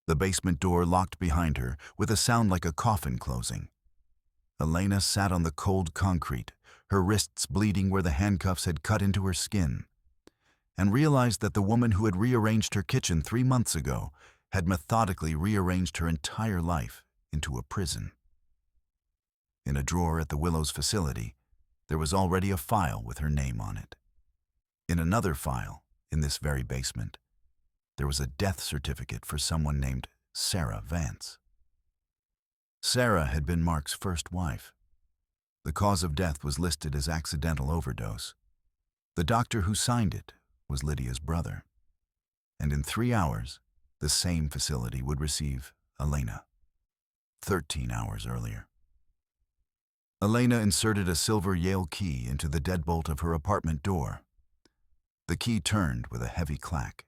The basement door locked behind her with a sound like a coffin closing. Elena sat on the cold concrete, her wrists bleeding where the handcuffs had cut into her skin, and realized that the woman who had rearranged her kitchen 3 months ago had methodically rearranged her entire life into a prison. In a drawer at the Willows facility, there was already a file with her name on it. In another file, in this very basement, there was a death certificate for someone named Lydia Vance. Sarah had been Mark's first wife. The cause of death was listed as accidental overdose. The doctor who signed it was Lydia's brother. And in 3 hours, the same facility would receive Elena, 13 hours earlier. Elena inserted a silver Yale key into the deadbolt of her apartment door. The key turned with a heavy clack.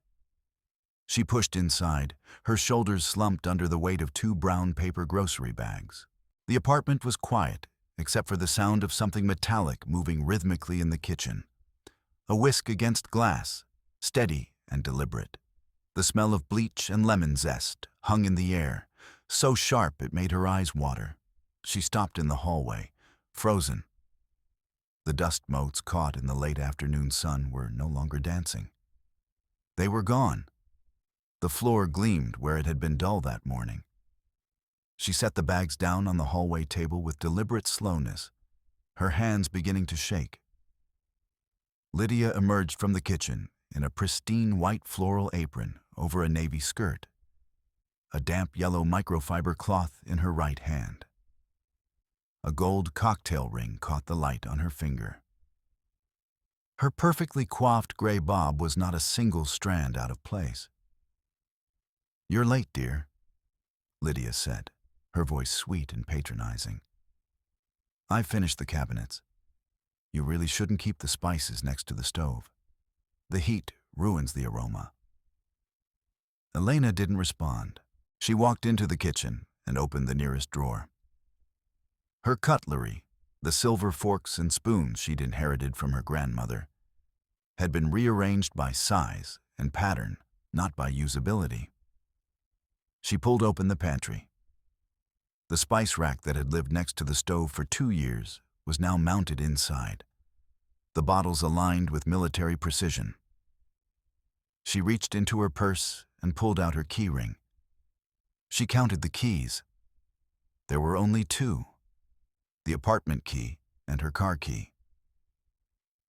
She pushed inside, her shoulders slumped under the weight of 2 brown paper grocery bags. The apartment was quiet, except for the sound of something metallic moving rhythmically in the kitchen. A whisk against glass, steady and deliberate. The smell of bleach and lemon zest hung in the air, so sharp it made her eyes water. She stopped in the hallway, frozen. The dust motes caught in the late afternoon sun were no longer dancing. They were gone. The floor gleamed where it had been dull that morning. She set the bags down on the hallway table with deliberate slowness, her hands beginning to shake. Lydia emerged from the kitchen in a pristine white floral apron over a navy skirt, a damp yellow microfiber cloth in her right hand. A gold cocktail ring caught the light on her finger. Her perfectly coiffed gray bob was not a single strand out of place. "You're late, dear," Lydia said, her voice sweet and patronizing. "I've finished the cabinets. You really shouldn't keep the spices next to the stove. The heat ruins the aroma." Elena didn't respond. She walked into the kitchen and opened the nearest drawer. Her cutlery, the silver forks and spoons she'd inherited from her grandmother, had been rearranged by size and pattern, not by usability. She pulled open the pantry. The spice rack that had lived next to the stove for 2 years was now mounted inside, the bottles aligned with military precision. She reached into her purse and pulled out her key ring. She counted the keys. There were only 2, the apartment key and her car key.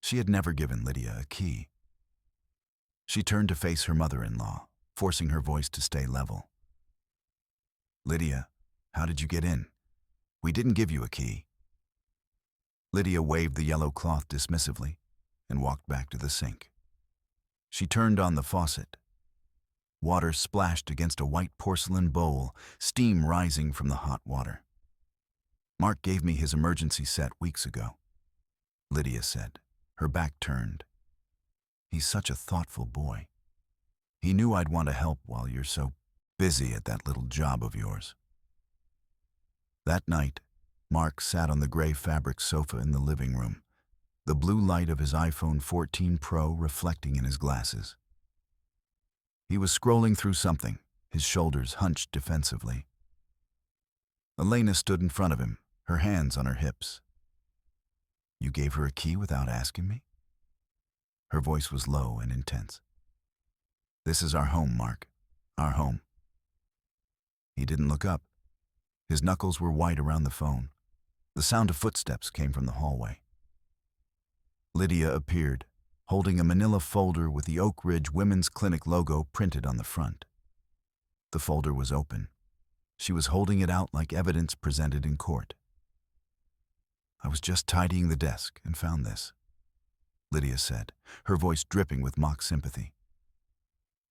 She had never given Lydia a key. She turned to face her mother-in-law, forcing her voice to stay level. "Lydia, how did you get in? We didn't give you a key." Lydia waved the yellow cloth dismissively and walked back to the sink. She turned on the faucet. Water splashed against a white porcelain bowl, steam rising from the hot water. "Mark gave me his emergency set weeks ago," Lydia said, her back turned. "He's such a thoughtful boy. He knew I'd want to help while you're so busy at that little job of yours." That night, Mark sat on the gray fabric sofa in the living room, the blue light of his iPhone 14 Pro reflecting in his glasses. He was scrolling through something, his shoulders hunched defensively. Elena stood in front of him, her hands on her hips. "You gave her a key without asking me?" Her voice was low and intense. "This is our home, Mark. Our home." He didn't look up. His knuckles were white around the phone. The sound of footsteps came from the hallway. Lydia appeared, holding a manila folder with the Oak Ridge Women's Clinic logo printed on the front. The folder was open. She was holding it out like evidence presented in court. "I was just tidying the desk and found this," Lydia said, her voice dripping with mock sympathy.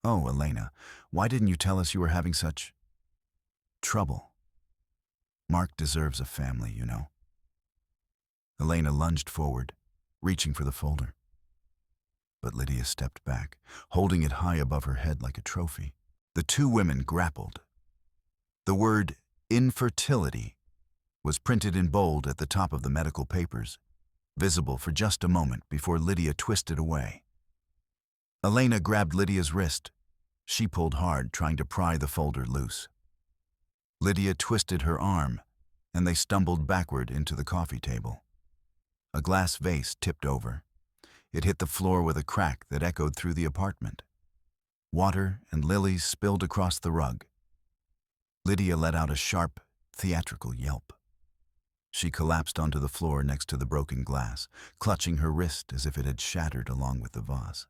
"Oh, Elena, why didn't you tell us you were having such trouble? Mark deserves a family, you know." Elena lunged forward, reaching for the folder. But Lydia stepped back, holding it high above her head like a trophy. The 2 women grappled. The word infertility was printed in bold at the top of the medical papers, visible for just a moment before Lydia twisted away. Elena grabbed Lydia's wrist. She pulled hard, trying to pry the folder loose. Lydia twisted her arm, and they stumbled backward into the coffee table. A glass vase tipped over. It hit the floor with a crack that echoed through the apartment. Water and lilies spilled across the rug. Lydia let out a sharp, theatrical yelp. She collapsed onto the floor next to the broken glass, clutching her wrist as if it had shattered along with the vase.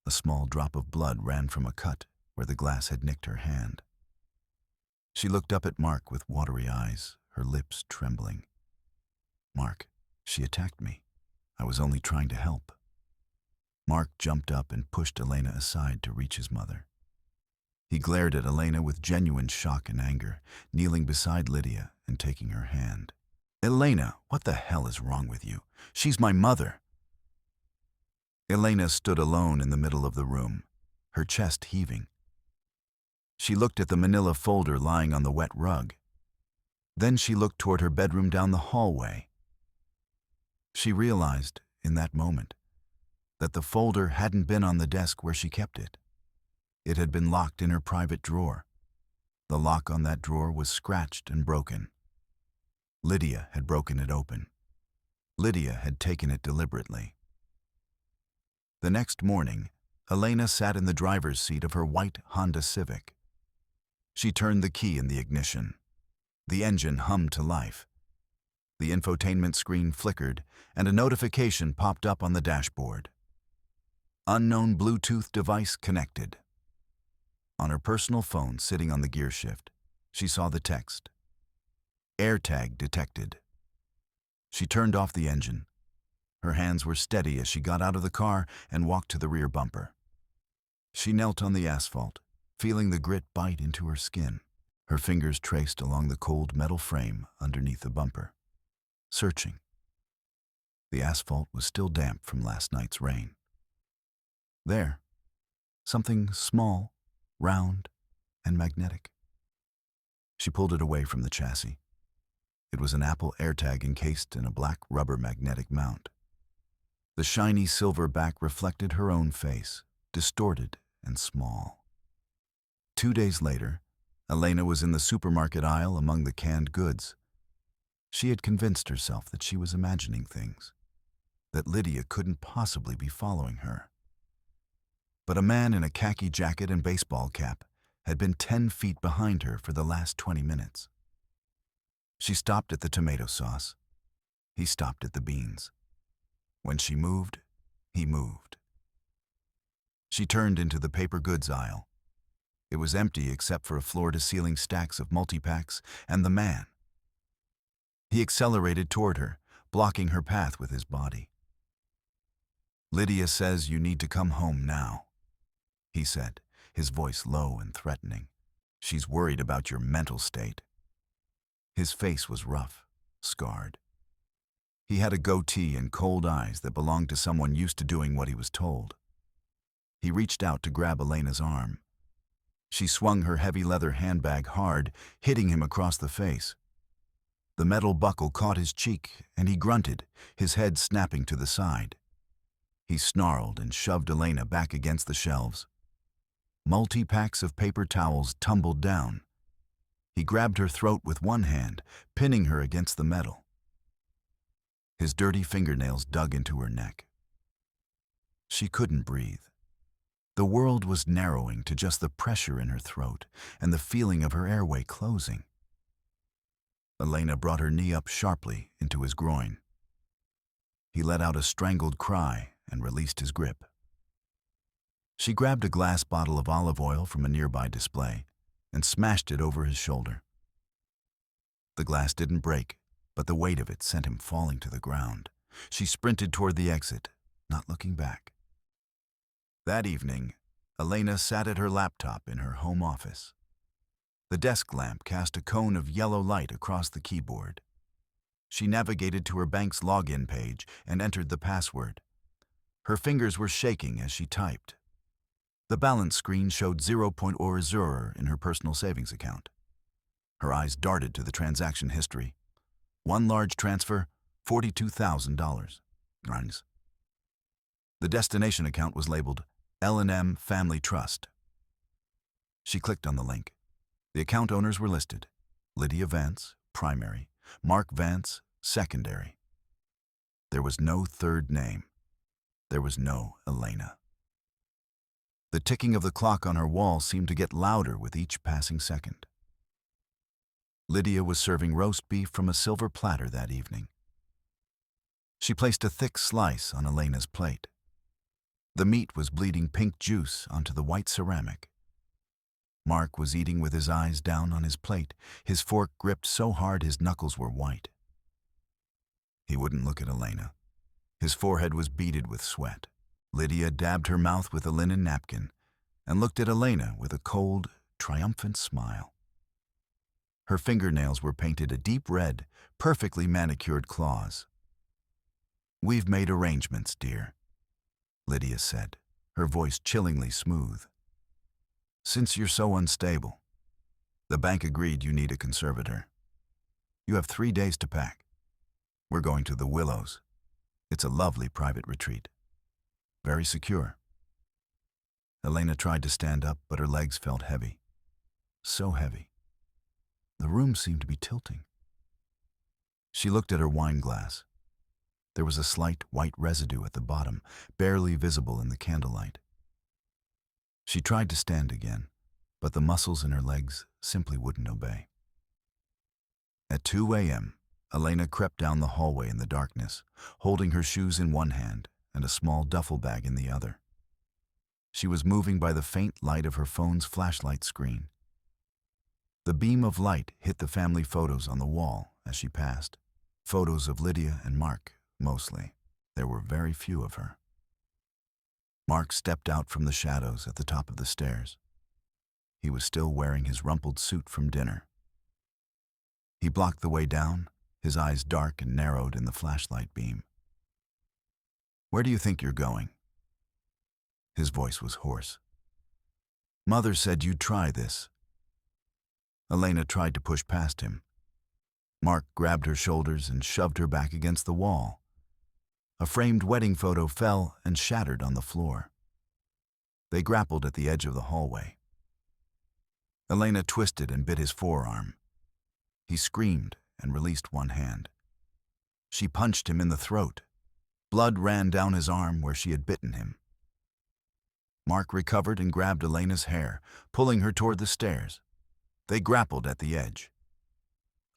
A small drop of blood ran from a cut where the glass had nicked her hand. She looked up at Mark with watery eyes, her lips trembling. "Mark, she attacked me. I was only trying to help." Mark jumped up and pushed Elena aside to reach his mother. He glared at Elena with genuine shock and anger, kneeling beside Lydia and taking her hand. "Elena, what the hell is wrong with you? She's my mother." Elena stood alone in the middle of the room, her chest heaving. She looked at the manila folder lying on the wet rug. Then she looked toward her bedroom down the hallway. She realized, in that moment, that the folder hadn't been on the desk where she kept it. It had been locked in her private drawer. The lock on that drawer was scratched and broken. Lydia had broken it open. Lydia had taken it deliberately. The next morning, Elena sat in the driver's seat of her white Honda Civic. She turned the key in the ignition. The engine hummed to life. The infotainment screen flickered, and a notification popped up on the dashboard. Unknown Bluetooth device connected. On her personal phone sitting on the gear shift, she saw the text. AirTag detected. She turned off the engine. Her hands were steady as she got out of the car and walked to the rear bumper. She knelt on the asphalt, feeling the grit bite into her skin. Her fingers traced along the cold metal frame underneath the bumper, searching. The asphalt was still damp from last night's rain. There, something small, round, and magnetic. She pulled it away from the chassis. It was an Apple AirTag encased in a black rubber magnetic mount. The shiny silver back reflected her own face, distorted and small. 2 days later, Elena was in the supermarket aisle among the canned goods. She had convinced herself that she was imagining things, that Lydia couldn't possibly be following her. But a man in a khaki jacket and baseball cap had been 10 feet behind her for the last 20 minutes. She stopped at the tomato sauce. He stopped at the beans. When she moved, he moved. She turned into the paper goods aisle. It was empty except for a floor-to-ceiling stacks of multi-packs and the man. He accelerated toward her, blocking her path with his body. "Lydia says you need to come home now," he said, his voice low and threatening. "She's worried about your mental state." His face was rough, scarred. He had a goatee and cold eyes that belonged to someone used to doing what he was told. He reached out to grab Elena's arm. She swung her heavy leather handbag hard, hitting him across the face. The metal buckle caught his cheek, and he grunted, his head snapping to the side. He snarled and shoved Elena back against the shelves. Multi-packs of paper towels tumbled down. He grabbed her throat with one hand, pinning her against the metal. His dirty fingernails dug into her neck. She couldn't breathe. The world was narrowing to just the pressure in her throat and the feeling of her airway closing. Elena brought her knee up sharply into his groin. He let out a strangled cry and released his grip. She grabbed a glass bottle of olive oil from a nearby display and smashed it over his shoulder. The glass didn't break, but the weight of it sent him falling to the ground. She sprinted toward the exit, not looking back. That evening, Elena sat at her laptop in her home office. The desk lamp cast a cone of yellow light across the keyboard. She navigated to her bank's login page and entered the password. Her fingers were shaking as she typed. The balance screen showed 0.00 in her personal savings account. Her eyes darted to the transaction history. One large transfer, $42,000. The destination account was labeled L&M Family Trust. She clicked on the link. The account owners were listed: Lydia Vance, primary; Mark Vance, secondary. There was no third name. There was no Elena. The ticking of the clock on her wall seemed to get louder with each passing second. Lydia was serving roast beef from a silver platter that evening. She placed a thick slice on Elena's plate. The meat was bleeding pink juice onto the white ceramic. Mark was eating with his eyes down on his plate, his fork gripped so hard his knuckles were white. He wouldn't look at Elena. His forehead was beaded with sweat. Lydia dabbed her mouth with a linen napkin and looked at Elena with a cold, triumphant smile. Her fingernails were painted a deep red, perfectly manicured claws. "We've made arrangements, dear," Lydia said, her voice chillingly smooth. "Since you're so unstable, the bank agreed you need a conservator. You have 3 days to pack. We're going to the Willows. It's a lovely private retreat. Very secure." Elena tried to stand up, but her legs felt heavy. So heavy. The room seemed to be tilting. She looked at her wine glass. There was a slight white residue at the bottom, barely visible in the candlelight. She tried to stand again, but the muscles in her legs simply wouldn't obey. At 2 a.m., Elena crept down the hallway in the darkness, holding her shoes in one hand and a small duffel bag in the other. She was moving by the faint light of her phone's flashlight screen. The beam of light hit the family photos on the wall as she passed. Photos of Lydia and Mark, mostly. There were very few of her. Mark stepped out from the shadows at the top of the stairs. He was still wearing his rumpled suit from dinner. He blocked the way down, his eyes dark and narrowed in the flashlight beam. "Where do you think you're going?" His voice was hoarse. "Mother said you'd try this." Elena tried to push past him. Mark grabbed her shoulders and shoved her back against the wall. A framed wedding photo fell and shattered on the floor. They grappled at the edge of the hallway. Elena twisted and bit his forearm. He screamed and released one hand. She punched him in the throat. Blood ran down his arm where she had bitten him. Mark recovered and grabbed Elena's hair, pulling her toward the stairs. They grappled at the edge.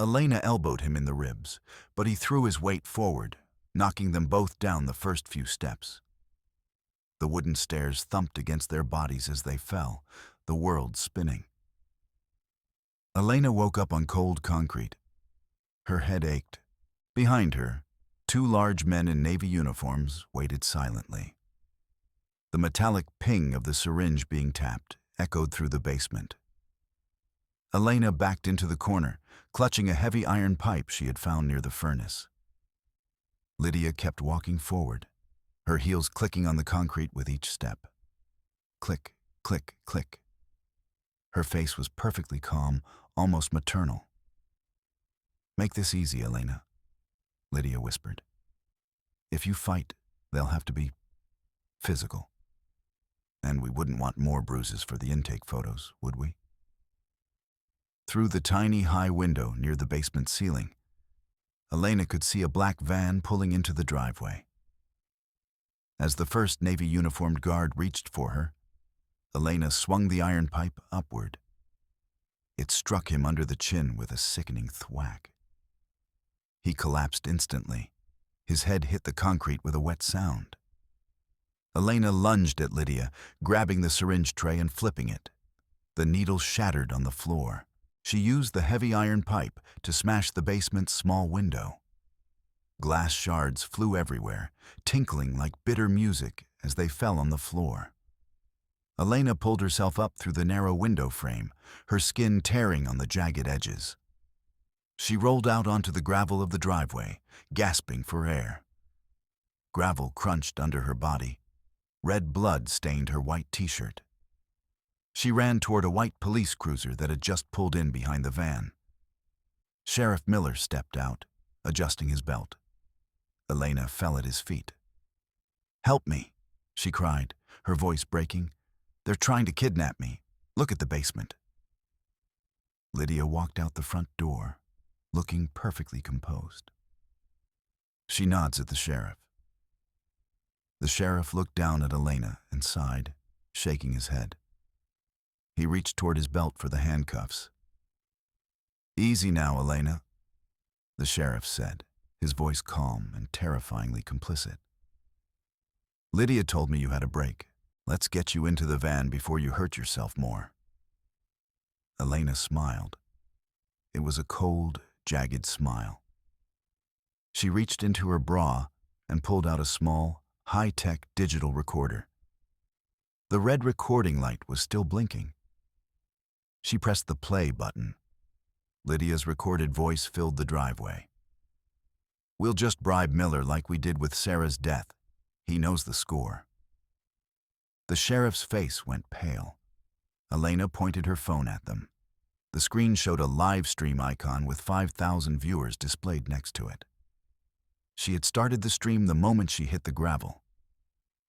Elena elbowed him in the ribs, but he threw his weight forward, knocking them both down the first few steps. The wooden stairs thumped against their bodies as they fell, the world spinning. Elena woke up on cold concrete. Her head ached. Behind her, 2 large men in navy uniforms waited silently. The metallic ping of the syringe being tapped echoed through the basement. Elena backed into the corner, clutching a heavy iron pipe she had found near the furnace. Lydia kept walking forward, her heels clicking on the concrete with each step. Click, click, click. Her face was perfectly calm, almost maternal. "Make this easy, Elena," Lydia whispered. "If you fight, they'll have to be physical. And we wouldn't want more bruises for the intake photos, would we?" Through the tiny high window near the basement ceiling, Elena could see a black van pulling into the driveway. As the first navy uniformed guard reached for her, Elena swung the iron pipe upward. It struck him under the chin with a sickening thwack. He collapsed instantly. His head hit the concrete with a wet sound. Elena lunged at Lydia, grabbing the syringe tray and flipping it. The needle shattered on the floor. She used the heavy iron pipe to smash the basement's small window. Glass shards flew everywhere, tinkling like bitter music as they fell on the floor. Elena pulled herself up through the narrow window frame, her skin tearing on the jagged edges. She rolled out onto the gravel of the driveway, gasping for air. Gravel crunched under her body. Red blood stained her white t-shirt. She ran toward a white police cruiser that had just pulled in behind the van. Sheriff Miller stepped out, adjusting his belt. Elena fell at his feet. "Help me," she cried, her voice breaking. "They're trying to kidnap me. Look at the basement." Lydia walked out the front door, looking perfectly composed. She nods at the sheriff. The sheriff looked down at Elena and sighed, shaking his head. He reached toward his belt for the handcuffs. "Easy now, Elena," the sheriff said, his voice calm and terrifyingly complicit. "Lydia told me you had a break. Let's get you into the van before you hurt yourself more." Elena smiled. It was a cold, jagged smile. She reached into her bra and pulled out a small, high-tech digital recorder. The red recording light was still blinking. She pressed the play button. Lydia's recorded voice filled the driveway. "We'll just bribe Miller like we did with Sarah's death. He knows the score." The sheriff's face went pale. Elena pointed her phone at them. The screen showed a live stream icon with 5,000 viewers displayed next to it. She had started the stream the moment she hit the gravel.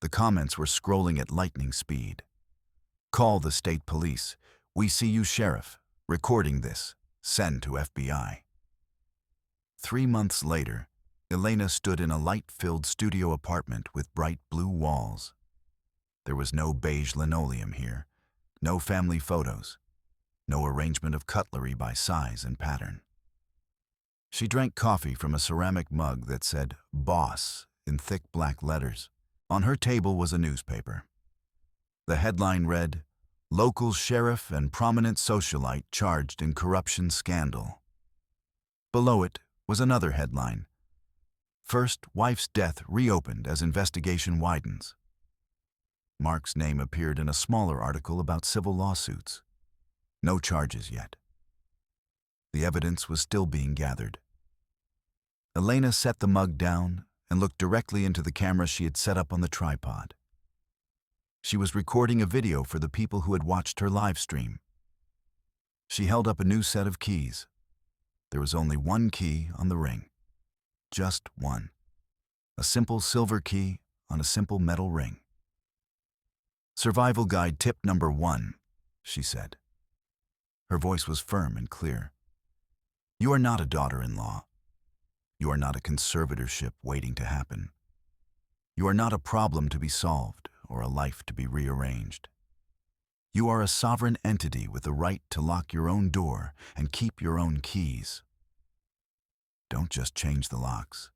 The comments were scrolling at lightning speed. "Call the state police. We see you, sheriff. Recording this. Send to FBI." 3 months later, Elena stood in a light-filled studio apartment with bright blue walls. There was no beige linoleum here, no family photos, no arrangement of cutlery by size and pattern. She drank coffee from a ceramic mug that said "Boss" in thick black letters. On her table was a newspaper. The headline read, "Local sheriff and prominent socialite charged in corruption scandal." Below it was another headline, "First wife's death reopened as investigation widens." Mark's name appeared in a smaller article about civil lawsuits. No charges yet. The evidence was still being gathered. Elena set the mug down and looked directly into the camera she had set up on the tripod. She was recording a video for the people who had watched her live stream. She held up a new set of keys. There was only one key on the ring. Just one. A simple silver key on a simple metal ring. "Survival guide tip number 1, she said. Her voice was firm and clear. You are not a daughter-in-law. You are not a conservatorship waiting to happen. You are not a problem to be solved or a life to be rearranged. You are a sovereign entity with the right to lock your own door and keep your own keys. Don't just change the locks.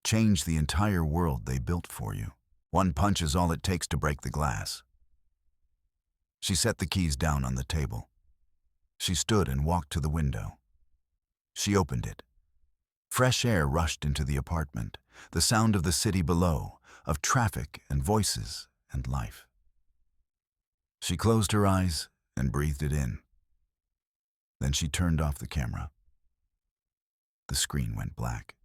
Change the entire world they built for you. One punch is all it takes to break the glass." She set the keys down on the table. She stood and walked to the window. She opened it. Fresh air rushed into the apartment, the sound of the city below, of traffic and voices and life. She closed her eyes and breathed it in. Then she turned off the camera. The screen went black.